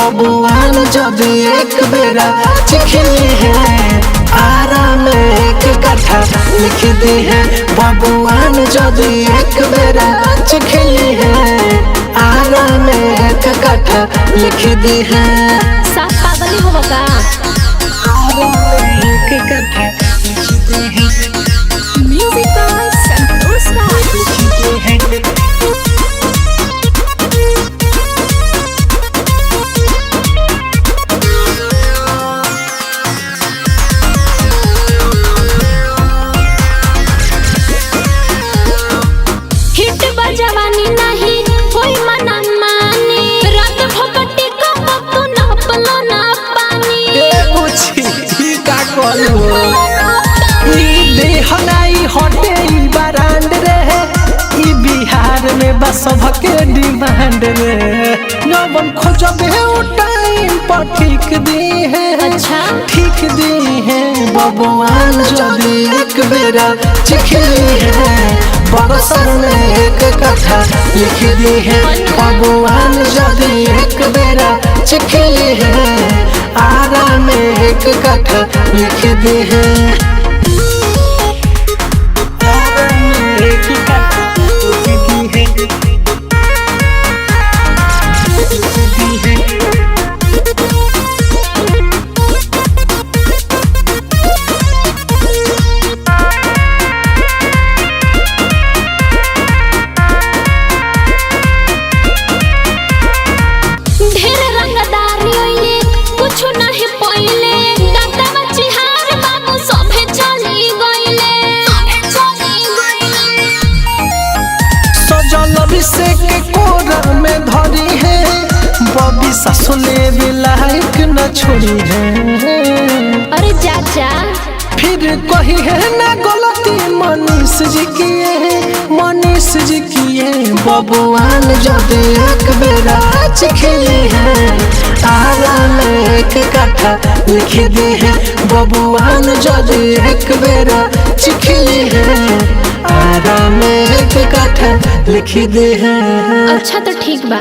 बबुआन जदि एक बेरा चिखली है आराम एक कट्ठा लिख दी है। बबुआन जदि एक बेरा चिखली है आराम एक कट्ठा लिख दी है। साफ पागली हो का एक कट्ठा लिख दी है। म्यूजिक बाय संतोष राज लिख दी है। जवानी नहीं कोई मना मानी रात भोकटी को तो ना पलो ना पानी पूछी का कहलू ई देहनाई हटे ई बरांड रे ई बिहार में बस सबके डिमांड रे नवन खोजबे ओ टाइम पर ठीक दी है। अच्छा ठीक दी है। बबुआन जदि एक बेरा चिखली है बरसर में एक कट्ठा लिख दी है। बबुआन जदि एक बेरा चिखली है आराम में एक कट्ठा लिख दी है। आराम में एक कट्ठा लिख दी है। लिख दी है। के कोरा में धरी है बबी ससुले भी लाइक न छोड़ी है। अरे चाचा फिर कही है ना गलती मनीष जी की है। मनीष जी की है। बबुआन जदि एक बेरा चिखली है आराम एक कट्ठा लिख दी है। बबुआन जदि एक बेरा चिखली है आराम एक कट्ठा लिख दी है। अच्छा तो ठीक बा।